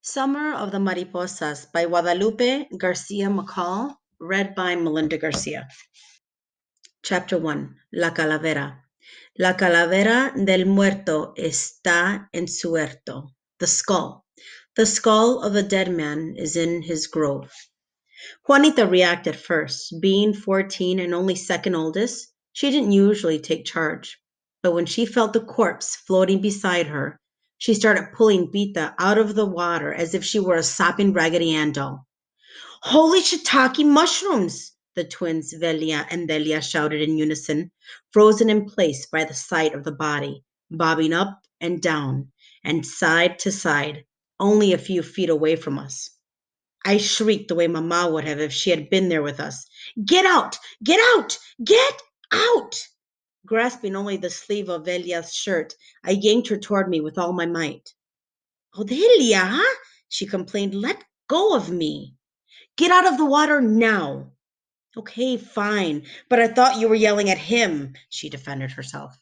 Summer of the Mariposas by Guadalupe Garcia McCall, read by Melinda Garcia. Chapter 1. La Calavera. La calavera del muerto está en su huerto. The skull. The skull of a dead man is in his grove. Juanita reacted first. Being 14 and only second oldest, she didn't usually take charge. But when she felt the corpse floating beside her, she started pulling Bita out of the water as if she were a sopping Raggedy Ann doll. Holy shiitake mushrooms! The twins Velia and Delia shouted in unison, frozen in place by the sight of the body, bobbing up and down, and side to side, only a few feet away from us. I shrieked the way Mama would have if she had been there with us. Get out! Get out! Get out! Grasping only the sleeve of Velia's shirt, I yanked her toward me with all my might. Odelia, she complained, let go of me. Get out of the water now. Okay, fine, but I thought you were yelling at him, she defended herself.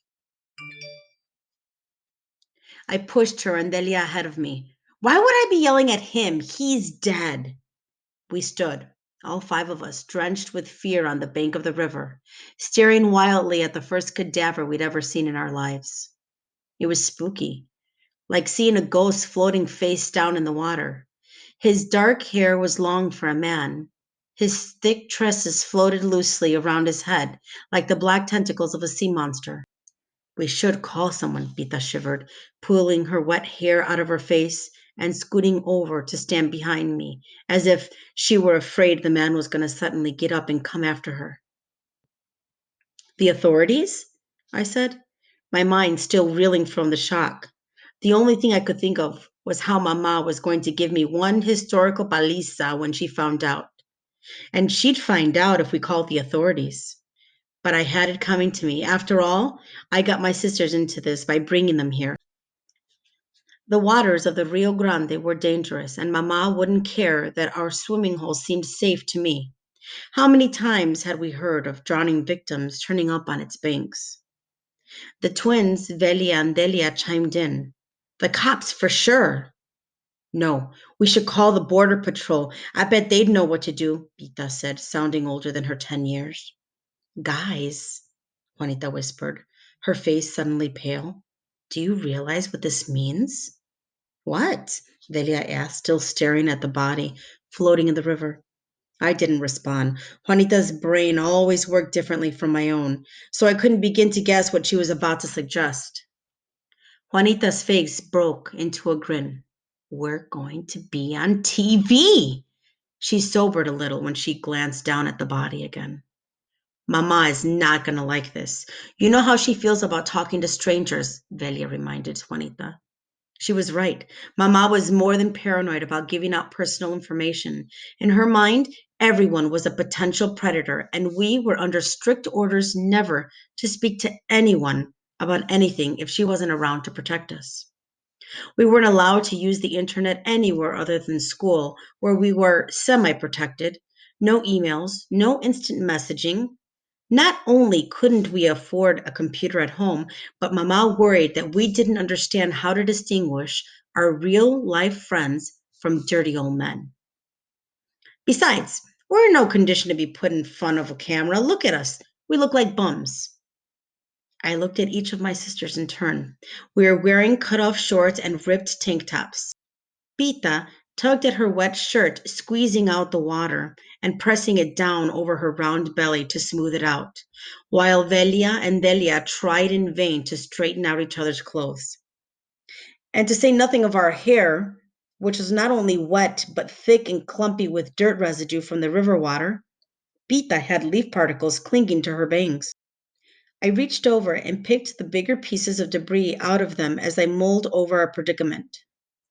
I pushed her and Delia ahead of me. Why would I be yelling at him? He's dead. We stood, all five of us, drenched with fear on the bank of the river, staring wildly at the first cadaver we'd ever seen in our lives. It was spooky, like seeing a ghost floating face down in the water. His dark hair was long for a man. His thick tresses floated loosely around his head, like the black tentacles of a sea monster. We should call someone, Pita shivered, pulling her wet hair out of her face and scooting over to stand behind me, as if she were afraid the man was going to suddenly get up and come after her. The authorities? I said, my mind still reeling from the shock. The only thing I could think of was how Mama was going to give me one historical paliza when she found out. And she'd find out if we called the authorities. But I had it coming to me. After all, I got my sisters into this by bringing them here. The waters of the Rio Grande were dangerous, and Mama wouldn't care that our swimming hole seemed safe to me. How many times had we heard of drowning victims turning up on its banks? The twins, Velia and Delia, chimed in. The cops, for sure. No, we should call the border patrol. I bet they'd know what to do, Pita said, sounding older than her 10 years. Guys, Juanita whispered, her face suddenly pale. Do you realize what this means? What? Velia asked, still staring at the body floating in the river. I didn't respond. Juanita's brain always worked differently from my own, so I couldn't begin to guess what she was about to suggest. Juanita's face broke into a grin. We're going to be on TV. She sobered a little when she glanced down at the body again. Mama is not going to like this. You know how she feels about talking to strangers, Velia reminded Juanita. She was right. Mama was more than paranoid about giving out personal information. In her mind, everyone was a potential predator, and we were under strict orders never to speak to anyone about anything if she wasn't around to protect us. We weren't allowed to use the internet anywhere other than school, where we were semi-protected. No emails, no instant messaging. Not only couldn't we afford a computer at home, but Mama worried that we didn't understand how to distinguish our real life friends from dirty old men. Besides, we're in no condition to be put in front of a camera. Look at us. We look like bums. I looked at each of my sisters in turn. We were wearing cut-off shorts and ripped tank tops. Pita tugged at her wet shirt, squeezing out the water and pressing it down over her round belly to smooth it out, while Velia and Delia tried in vain to straighten out each other's clothes. And to say nothing of our hair, which was not only wet but thick and clumpy with dirt residue from the river water. Pita had leaf particles clinging to her bangs. I reached over and picked the bigger pieces of debris out of them as I mulled over our predicament.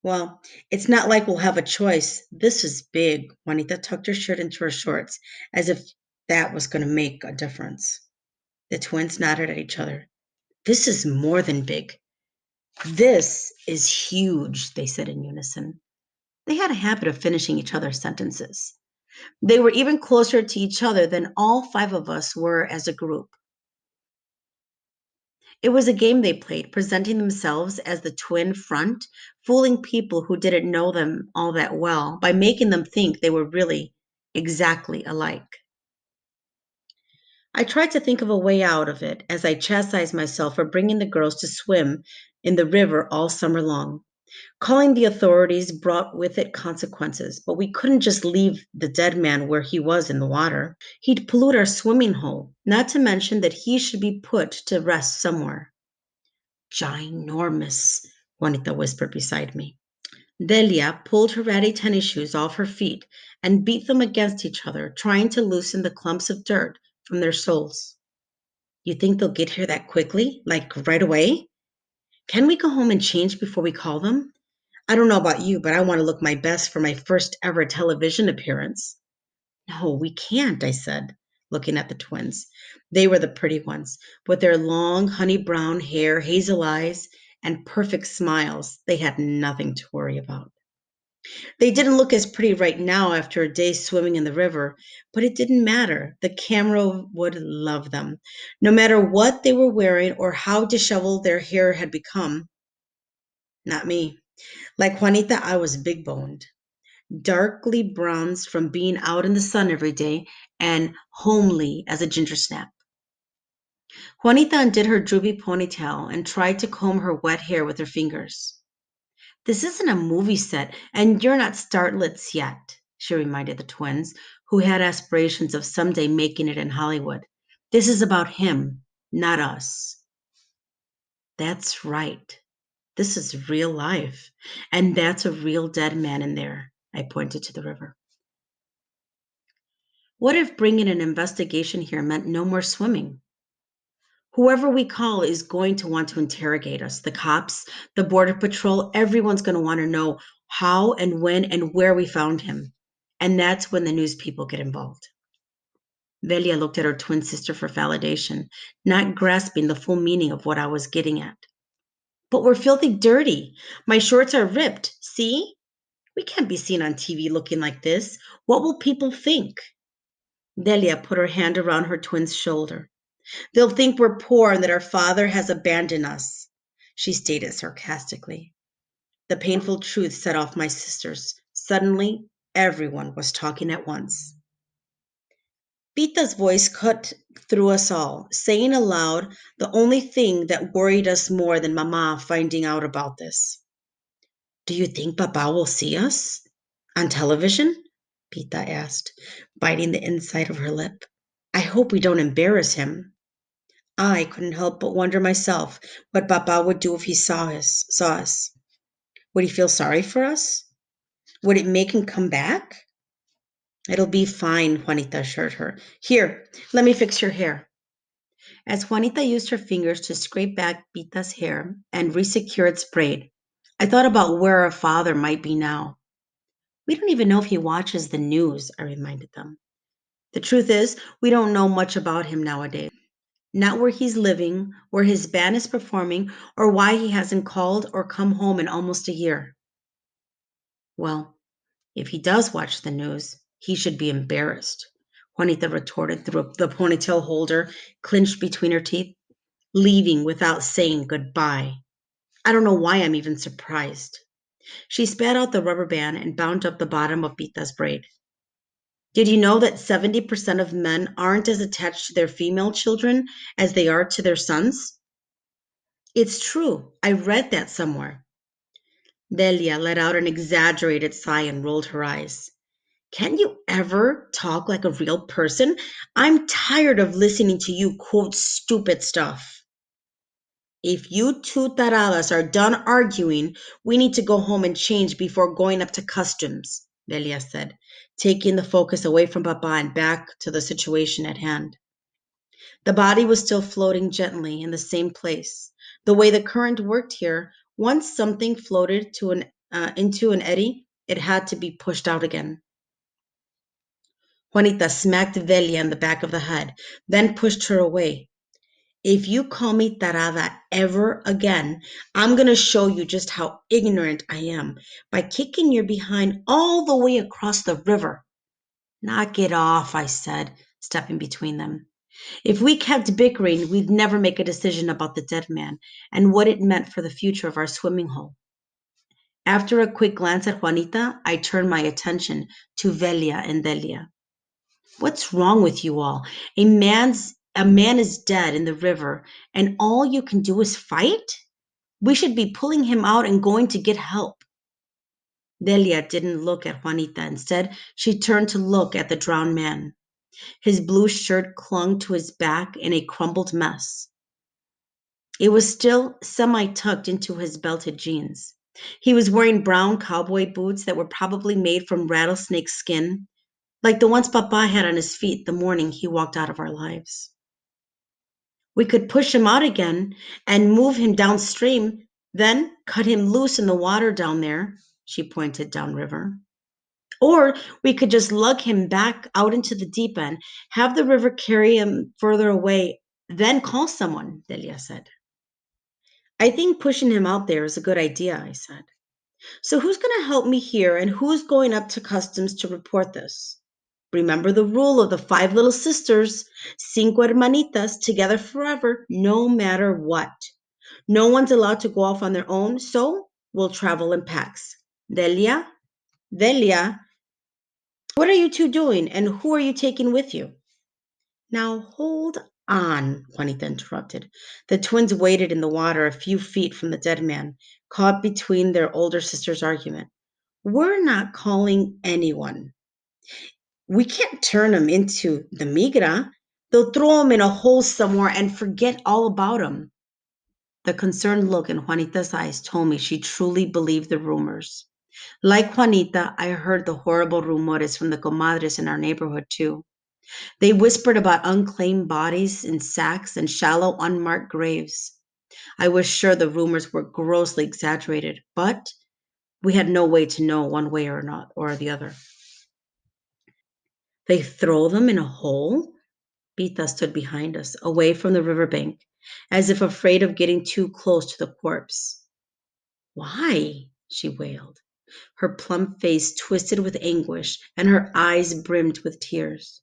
Well, it's not like we'll have a choice. This is big. Juanita tucked her shirt into her shorts, as if that was going to make a difference. The twins nodded at each other. This is more than big. This is huge, they said in unison. They had a habit of finishing each other's sentences. They were even closer to each other than all five of us were as a group. It was a game they played, presenting themselves as the twin front, fooling people who didn't know them all that well by making them think they were really exactly alike. I tried to think of a way out of it as I chastised myself for bringing the girls to swim in the river all summer long. Calling the authorities brought with it consequences, but we couldn't just leave the dead man where he was in the water. He'd pollute our swimming hole, not to mention that he should be put to rest somewhere. Ginormous, Juanita whispered beside me. Delia pulled her ratty tennis shoes off her feet and beat them against each other, trying to loosen the clumps of dirt from their soles. You think they'll get here that quickly? Like right away? Can we go home and change before we call them? I don't know about you, but I want to look my best for my first ever television appearance. No, we can't, I said, looking at the twins. They were the pretty ones, with their long, honey brown hair, hazel eyes, and perfect smiles. They had nothing to worry about. They didn't look as pretty right now after a day swimming in the river, but it didn't matter. The camera would love them. No matter what they were wearing or how disheveled their hair had become. Not me. Like Juanita, I was big boned, darkly bronzed from being out in the sun every day, and homely as a ginger snap. Juanita undid her droopy ponytail and tried to comb her wet hair with her fingers. This isn't a movie set, and you're not starlets yet, she reminded the twins, who had aspirations of someday making it in Hollywood. This is about him, not us. That's right. This is real life. And that's a real dead man in there. I pointed to the river. What if bringing an investigation here meant no more swimming? Whoever we call is going to want to interrogate us. The cops, the border patrol, everyone's going to want to know how and when and where we found him. And that's when the news people get involved. Velia looked at her twin sister for validation, not grasping the full meaning of what I was getting at. But we're filthy dirty. My shorts are ripped. See? We can't be seen on TV looking like this. What will people think? Delia put her hand around her twin's shoulder. They'll think we're poor and that our father has abandoned us, she stated sarcastically. The painful truth set off my sisters. Suddenly, everyone was talking at once. Pita's voice cut through us all, saying aloud the only thing that worried us more than Mama finding out about this. Do you think Papa will see us? On television? Pita asked, biting the inside of her lip. I hope we don't embarrass him. I couldn't help but wonder myself what Papa would do if he saw us. Would he feel sorry for us? Would it make him come back? It'll be fine, Juanita assured her. Here, let me fix your hair. As Juanita used her fingers to scrape back Pita's hair and resecure its braid, I thought about where our father might be now. We don't even know if he watches the news, I reminded them. The truth is, we don't know much about him nowadays. Not where he's living, where his band is performing, or why he hasn't called or come home in almost a year. Well, if he does watch the news, he should be embarrassed, Juanita retorted through the ponytail holder clenched between her teeth, leaving without saying goodbye. I don't know why I'm even surprised. She spat out the rubber band and bound up the bottom of Pita's braid. Did you know that 70% of men aren't as attached to their female children as they are to their sons? It's true. I read that somewhere. Delia let out an exaggerated sigh and rolled her eyes. Can you ever talk like a real person? I'm tired of listening to you quote stupid stuff. If you two taradas are done arguing, we need to go home and change before going up to customs, Delia said, taking the focus away from Papa and back to the situation at hand. The body was still floating gently in the same place. The way the current worked here, once something floated into an eddy, it had to be pushed out again. Juanita smacked Velia in the back of the head, then pushed her away. If you call me tarada ever again, I'm going to show you just how ignorant I am by kicking your behind all the way across the river. Knock it off, I said, stepping between them. If we kept bickering, we'd never make a decision about the dead man and what it meant for the future of our swimming hole. After a quick glance at Juanita, I turned my attention to Velia and Delia. What's wrong with you all? A man is dead in the river, and all you can do is fight? We should be pulling him out and going to get help. Delia didn't look at Juanita. Instead, she turned to look at the drowned man. His blue shirt clung to his back in a crumpled mess. It was still semi tucked into his belted jeans. He was wearing brown cowboy boots that were probably made from rattlesnake skin, like the ones Papa had on his feet the morning he walked out of our lives. We could push him out again and move him downstream, then cut him loose in the water down there, she pointed downriver. Or we could just lug him back out into the deep end, have the river carry him further away, then call someone, Delia said. I think pushing him out there is a good idea, I said. So who's going to help me here and who's going up to customs to report this? Remember the rule of the five little sisters, cinco hermanitas, together forever, no matter what. No one's allowed to go off on their own, so we'll travel in packs. Delia, what are you two doing and who are you taking with you? Now hold on, Juanita interrupted. The twins waited in the water a few feet from the dead man, caught between their older sister's argument. We're not calling anyone. We can't turn them into the migra. They'll throw them in a hole somewhere and forget all about them. The concerned look in Juanita's eyes told me she truly believed the rumors. Like Juanita, I heard the horrible rumores from the comadres in our neighborhood too. They whispered about unclaimed bodies in sacks and shallow, unmarked graves. I was sure the rumors were grossly exaggerated, but we had no way to know one way or not or the other. They throw them in a hole? Pita stood behind us, away from the riverbank, as if afraid of getting too close to the corpse. Why? She wailed. Her plump face twisted with anguish and her eyes brimmed with tears.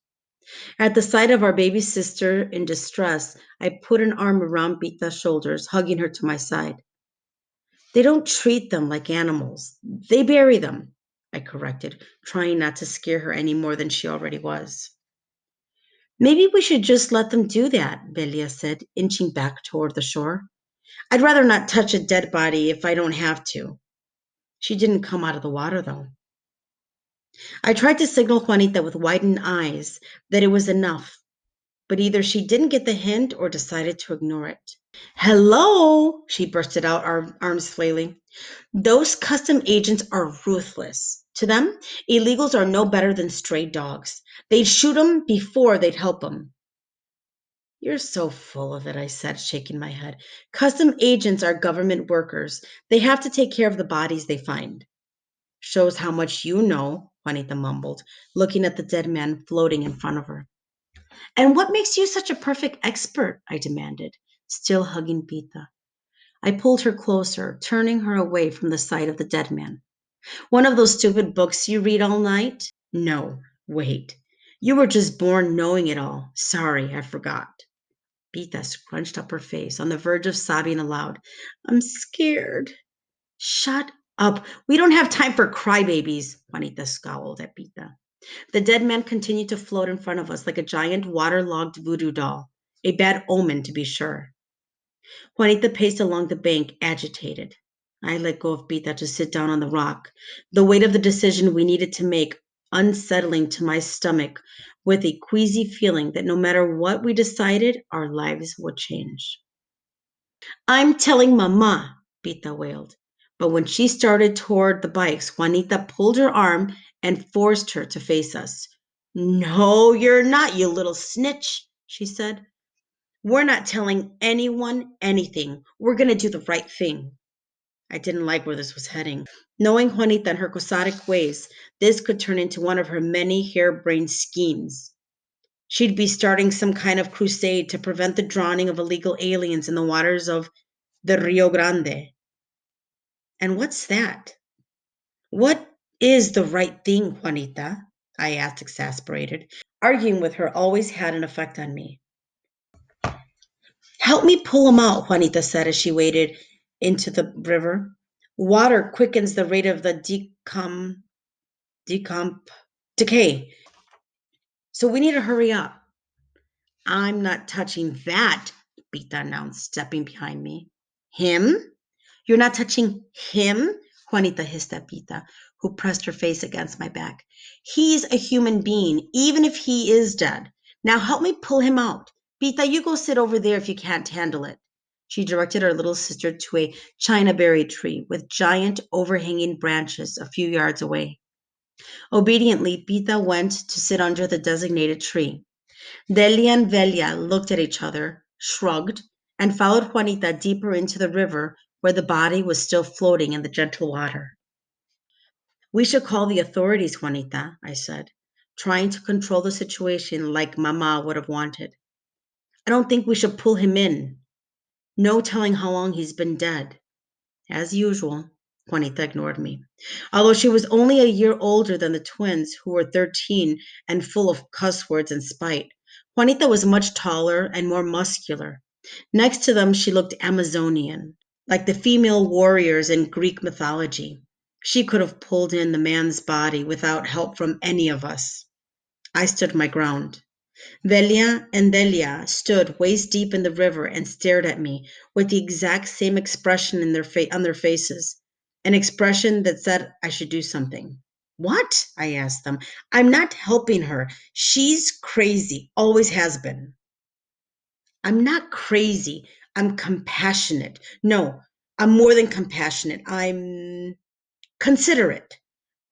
At the sight of our baby sister in distress, I put an arm around Pita's shoulders, hugging her to my side. They don't treat them like animals. They bury them, I corrected, trying not to scare her any more than she already was. Maybe we should just let them do that, Belia said, inching back toward the shore. I'd rather not touch a dead body if I don't have to. She didn't come out of the water, though. I tried to signal Juanita with widened eyes that it was enough, but either she didn't get the hint or decided to ignore it. Hello, she bursted out, arms flailing. Those custom agents are ruthless. To them, illegals are no better than stray dogs. They'd shoot them before they'd help them. You're so full of it, I said, shaking my head. Custom agents are government workers. They have to take care of the bodies they find. Shows how much you know, Juanita mumbled, looking at the dead man floating in front of her. And what makes you such a perfect expert? I demanded, still hugging Pita. I pulled her closer, turning her away from the sight of the dead man. One of those stupid books you read all night? No, wait. You were just born knowing it all. Sorry, I forgot. Pita scrunched up her face, on the verge of sobbing aloud. I'm scared. Shut up. We don't have time for crybabies, Juanita scowled at Pita. The dead man continued to float in front of us like a giant waterlogged voodoo doll. A bad omen, to be sure. Juanita paced along the bank, agitated. I let go of Pita to sit down on the rock, the weight of the decision we needed to make unsettling to my stomach, with a queasy feeling that no matter what we decided, our lives would change. I'm telling Mama, Pita wailed. But when she started toward the bikes, Juanita pulled her arm and forced her to face us. No, you're not, you little snitch, she said. We're not telling anyone anything. We're going to do the right thing. I didn't like where this was heading. Knowing Juanita and her quixotic ways, this could turn into one of her many harebrained schemes. She'd be starting some kind of crusade to prevent the drowning of illegal aliens in the waters of the Rio Grande. And what's that? What is the right thing, Juanita? I asked, exasperated. Arguing with her always had an effect on me. Help me pull him out, Juanita said as she waded into the river. Water quickens the rate of the decomp decay. So we need to hurry up. I'm not touching that, Pita announced, stepping behind me. Him? You're not touching him? Juanita hissed at Pita, who pressed her face against my back. He's a human being, even if he is dead. Now help me pull him out. Pita, you go sit over there if you can't handle it. She directed her little sister to a chinaberry tree with giant overhanging branches a few yards away. Obediently, Pita went to sit under the designated tree. Delia and Velia looked at each other, shrugged, and followed Juanita deeper into the river where the body was still floating in the gentle water. We should call the authorities, Juanita, I said, trying to control the situation like Mama would have wanted. I don't think we should pull him in. No telling how long he's been dead. As usual, Juanita ignored me. Although she was only a year older than the twins, who were 13 and full of cuss words and spite, Juanita was much taller and more muscular. Next to them, she looked Amazonian, like the female warriors in Greek mythology. She could have pulled in the man's body without help from any of us. I stood my ground. Velia and Delia stood waist deep in the river and stared at me with the exact same expression on their faces, an expression that said I should do something. What? I asked them. I'm not helping her. She's crazy, always has been. I'm not crazy. I'm compassionate. No, I'm more than compassionate. I'm considerate,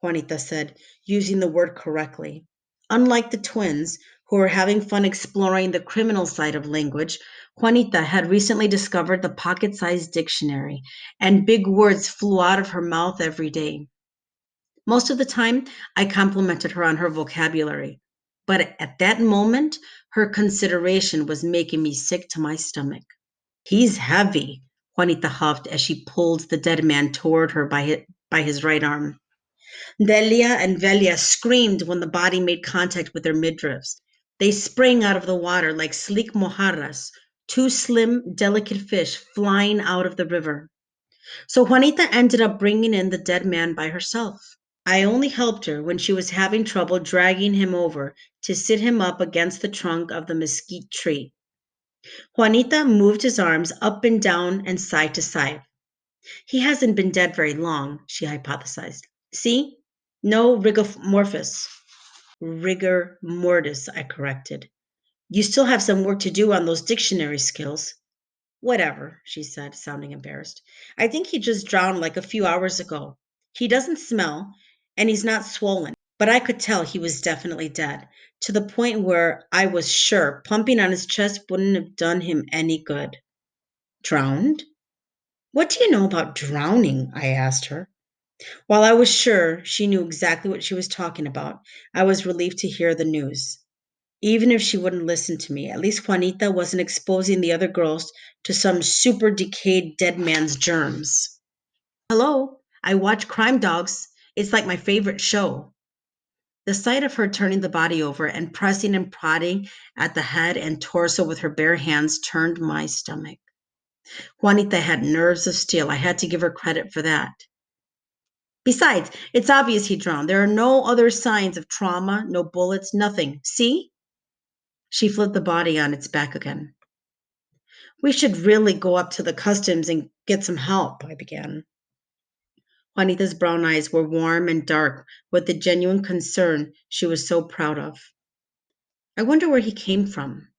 Juanita said, using the word correctly. Unlike the twins, who were having fun exploring the criminal side of language, Juanita had recently discovered the pocket sized dictionary, and big words flew out of her mouth every day. Most of the time, I complimented her on her vocabulary, but at that moment, her consideration was making me sick to my stomach. He's heavy, Juanita huffed as she pulled the dead man toward her by his right arm. Delia and Velia screamed when the body made contact with their midriffs. They sprang out of the water like sleek mojarras, two slim, delicate fish flying out of the river. So Juanita ended up bringing in the dead man by herself. I only helped her when she was having trouble dragging him over to sit him up against the trunk of the mesquite tree. Juanita moved his arms up and down and side to side. He hasn't been dead very long, she hypothesized. See? No rigor mortis, I corrected. You still have some work to do on those dictionary skills. Whatever, she said, sounding embarrassed. I think he just drowned like a few hours ago. He doesn't smell, and he's not swollen, but I could tell he was definitely dead, to the point where I was sure pumping on his chest wouldn't have done him any good. Drowned? What do you know about drowning? I asked her. While I was sure she knew exactly what she was talking about, I was relieved to hear the news. Even if she wouldn't listen to me, at least Juanita wasn't exposing the other girls to some super decayed dead man's germs. Hello, I watch Crime Dogs. It's like my favorite show. The sight of her turning the body over and pressing and prodding at the head and torso with her bare hands turned my stomach. Juanita had nerves of steel. I had to give her credit for that. Besides, it's obvious he drowned. There are no other signs of trauma, no bullets, nothing. See? She flipped the body on its back again. We should really go up to the customs and get some help, I began. Juanita's brown eyes were warm and dark with the genuine concern she was so proud of. I wonder where he came from.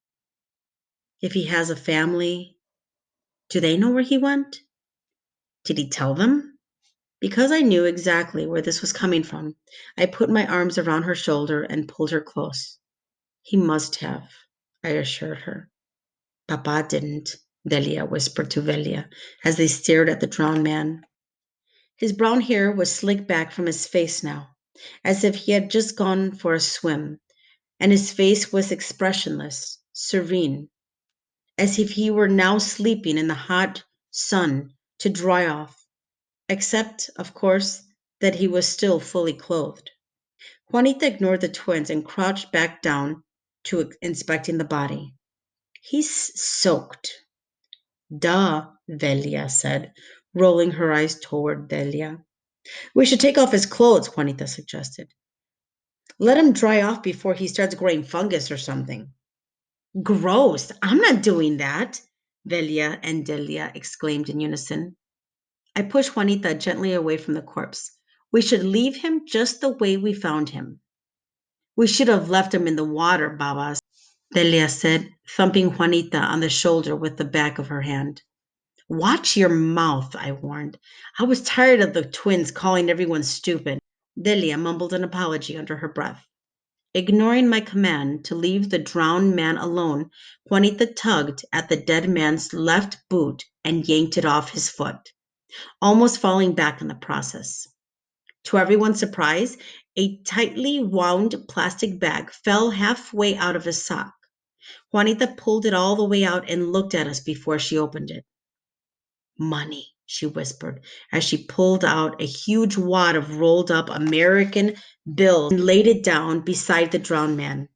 If he has a family, do they know where he went? Did he tell them? Because I knew exactly where this was coming from, I put my arms around her shoulder and pulled her close. He must have, I assured her. Papa didn't, Delia whispered to Velia as they stared at the drowned man. His brown hair was slicked back from his face now, as if he had just gone for a swim, and his face was expressionless, serene, as if he were now sleeping in the hot sun to dry off, except, of course, that he was still fully clothed. Juanita ignored the twins and crouched back down to inspecting the body. He's soaked, Duh, Velia said, rolling her eyes toward Delia. We should take off his clothes, Juanita suggested. Let him dry off before he starts growing fungus or something. Gross! I'm not doing that, Velia and Delia exclaimed in unison. I pushed Juanita gently away from the corpse. We should leave him just the way we found him. We should have left him in the water, Babas, Delia said, thumping Juanita on the shoulder with the back of her hand. Watch your mouth, I warned. I was tired of the twins calling everyone stupid. Delia mumbled an apology under her breath. Ignoring my command to leave the drowned man alone, Juanita tugged at the dead man's left boot and yanked it off his foot, almost falling back in the process. To everyone's surprise, a tightly wound plastic bag fell halfway out of his sock. Juanita pulled it all the way out and looked at us before she opened it. Money, she whispered as she pulled out a huge wad of rolled up American bills and laid it down beside the drowned man.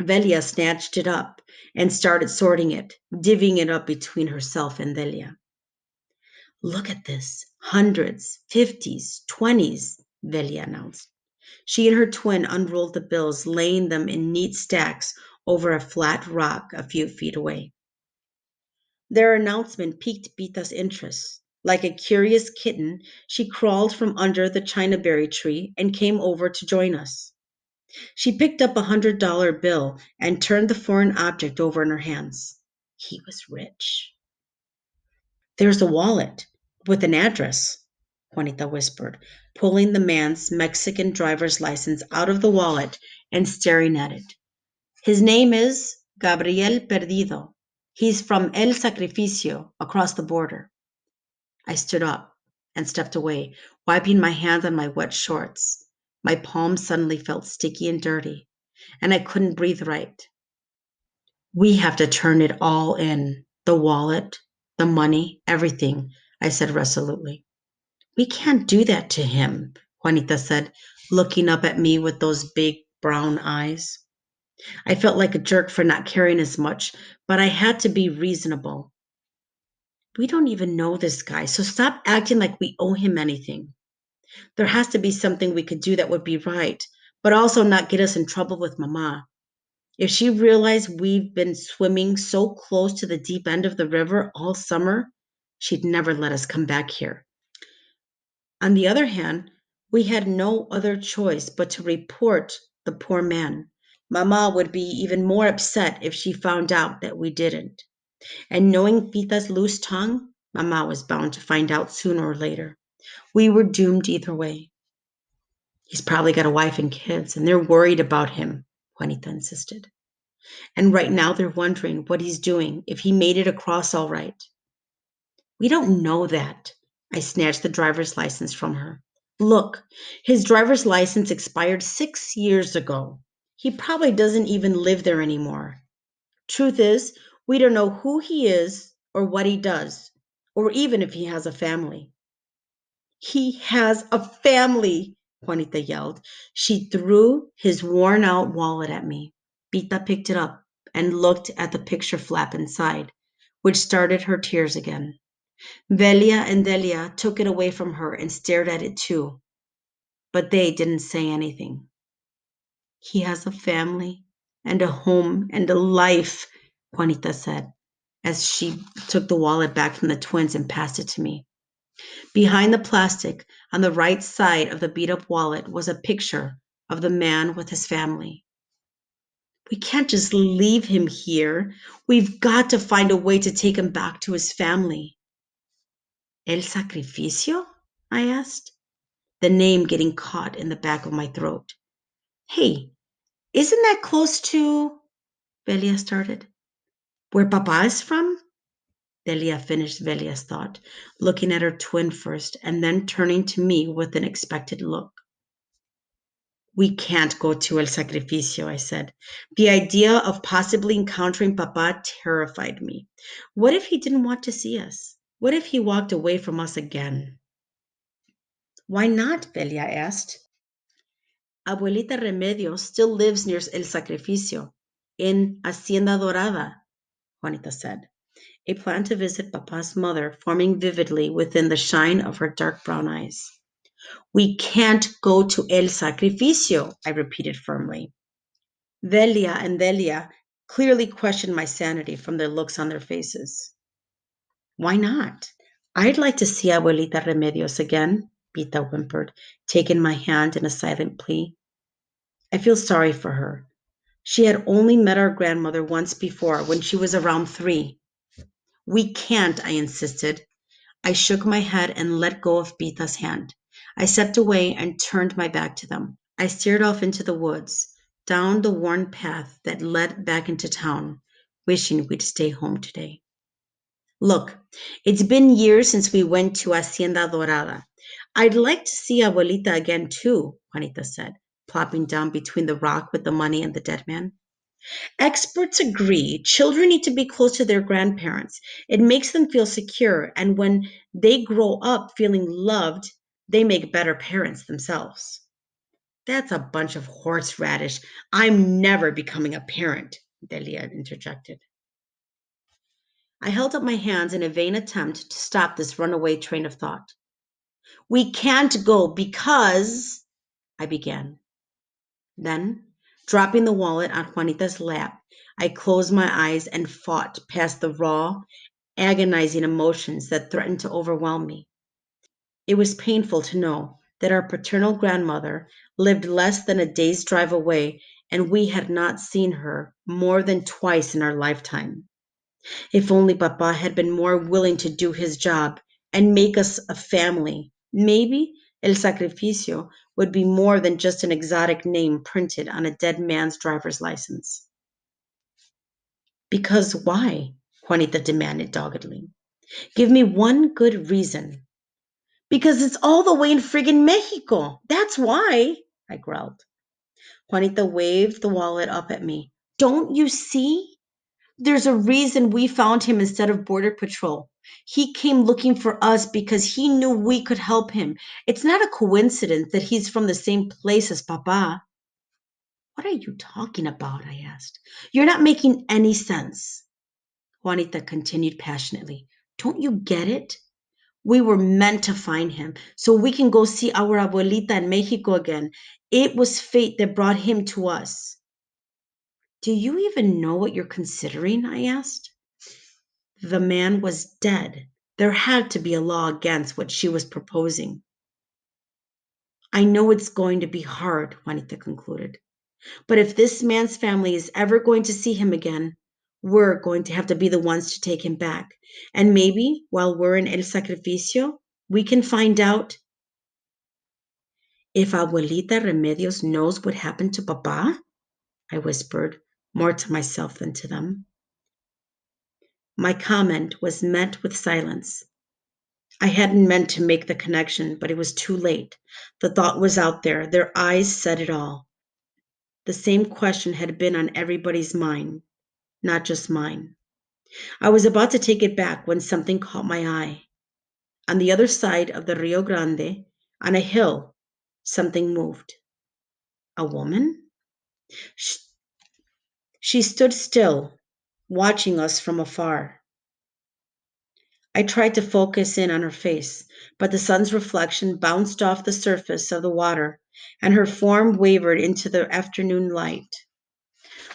Velia snatched it up and started sorting it, divvying it up between herself and Delia. Look at this. Hundreds, fifties, twenties, Velia announced. She and her twin unrolled the bills, laying them in neat stacks over a flat rock a few feet away. Their announcement piqued Bita's interest. Like a curious kitten, she crawled from under the chinaberry tree and came over to join us. She picked up $100 bill and turned the foreign object over in her hands. He was rich. There's a wallet with an address, Juanita whispered, pulling the man's Mexican driver's license out of the wallet and staring at it. His name is Gabriel Perdido. He's from El Sacrificio across the border. I stood up and stepped away, wiping my hands on my wet shorts. My palms suddenly felt sticky and dirty, and I couldn't breathe right. We have to turn it all in, the wallet, the money, everything, I said resolutely. We can't do that to him, Juanita said, looking up at me with those big brown eyes. I felt like a jerk for not caring as much, but I had to be reasonable. We don't even know this guy, so stop acting like we owe him anything. There has to be something we could do that would be right, but also not get us in trouble with Mama. If she realized we've been swimming so close to the deep end of the river all summer, she'd never let us come back here. On the other hand, we had no other choice but to report the poor man. Mama would be even more upset if she found out that we didn't. And knowing Pita's loose tongue, Mama was bound to find out sooner or later. We were doomed either way. He's probably got a wife and kids, and they're worried about him, Juanita insisted. And right now they're wondering what he's doing, if he made it across all right. We don't know that. I snatched the driver's license from her. Look, his driver's license expired 6 years ago. He probably doesn't even live there anymore. Truth is, we don't know who he is or what he does, or even if he has a family. He has a family, Juanita yelled. She threw his worn out wallet at me. Pita picked it up and looked at the picture flap inside, which started her tears again. Velia and Delia took it away from her and stared at it too, but they didn't say anything. He has a family and a home and a life, Juanita said, as she took the wallet back from the twins and passed it to me. Behind the plastic, on the right side of the beat-up wallet, was a picture of the man with his family. We can't just leave him here. We've got to find a way to take him back to his family. El Sacrificio? I asked, the name getting caught in the back of my throat. Hey, isn't that close to... Velia started. Where Papa is from? Delia finished Velia's thought, looking at her twin first and then turning to me with an expected look. We can't go to El Sacrificio, I said. The idea of possibly encountering Papa terrified me. What if he didn't want to see us? What if he walked away from us again? Why not? Velia asked. Abuelita Remedios still lives near El Sacrificio, in Hacienda Dorada, Juanita said. A plan to visit Papa's mother forming vividly within the shine of her dark brown eyes. We can't go to El Sacrificio, I repeated firmly. Velia and Delia clearly questioned my sanity from the looks on their faces. Why not? I'd like to see Abuelita Remedios again, Pita whimpered, taking my hand in a silent plea. I feel sorry for her. She had only met our grandmother once before when she was around 3. We can't, I insisted. I shook my head and let go of Pita's hand. I stepped away and turned my back to them. I steered off into the woods, down the worn path that led back into town, wishing we'd stay home today. Look, it's been years since we went to Hacienda Dorada. I'd like to see Abuelita again too, Juanita said, plopping down between the rock with the money and the dead man. Experts agree children need to be close to their grandparents. It makes them feel secure, and when they grow up feeling loved, they make better parents themselves. That's a bunch of horseradish. I'm never becoming a parent, Delia interjected. I held up my hands in a vain attempt to stop this runaway train of thought. We can't go because, I began. Then, dropping the wallet on Juanita's lap, I closed my eyes and fought past the raw, agonizing emotions that threatened to overwhelm me. It was painful to know that our paternal grandmother lived less than a day's drive away and we had not seen her more than twice in our lifetime. If only Papa had been more willing to do his job and make us a family, maybe El Sacrificio would be more than just an exotic name printed on a dead man's driver's license. Because why? Juanita demanded doggedly. Give me one good reason. Because it's all the way in friggin' Mexico. That's why, I growled. Juanita waved the wallet up at me. Don't you see? There's a reason we found him instead of Border Patrol. He came looking for us because he knew we could help him. It's not a coincidence that he's from the same place as Papa. What are you talking about? I asked. You're not making any sense. Juanita continued passionately. Don't you get it? We were meant to find him so we can go see our abuelita in Mexico again. It was fate that brought him to us. Do you even know what you're considering? I asked. The man was dead. There had to be a law against what she was proposing. I know it's going to be hard, Juanita concluded. But if this man's family is ever going to see him again, we're going to have to be the ones to take him back. And maybe while we're in El Sacrificio, we can find out if Abuelita Remedios knows what happened to Papa, I whispered, more to myself than to them. My comment was met with silence. I hadn't meant to make the connection, but it was too late. The thought was out there. Their eyes said it all. The same question had been on everybody's mind, not just mine. I was about to take it back when something caught my eye. On the other side of the Rio Grande, on a hill, something moved. A woman? She stood still, watching us from afar. I tried to focus in on her face, but the sun's reflection bounced off the surface of the water, and her form wavered into the afternoon light.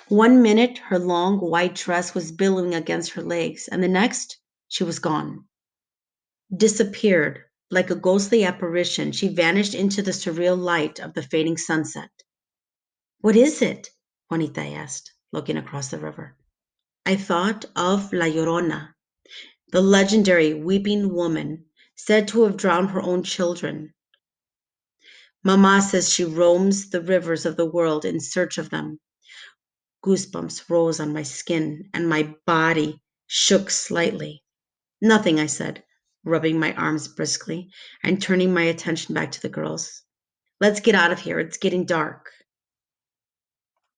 One minute, her long white dress was billowing against her legs, and the next, she was gone. Disappeared, like a ghostly apparition, she vanished into the surreal light of the fading sunset. What is it? Juanita asked, looking across the river. I thought of La Llorona, the legendary weeping woman said to have drowned her own children. Mama says she roams the rivers of the world in search of them. Goosebumps rose on my skin and my body shook slightly. Nothing, I said, rubbing my arms briskly and turning my attention back to the girls. Let's get out of here. It's getting dark.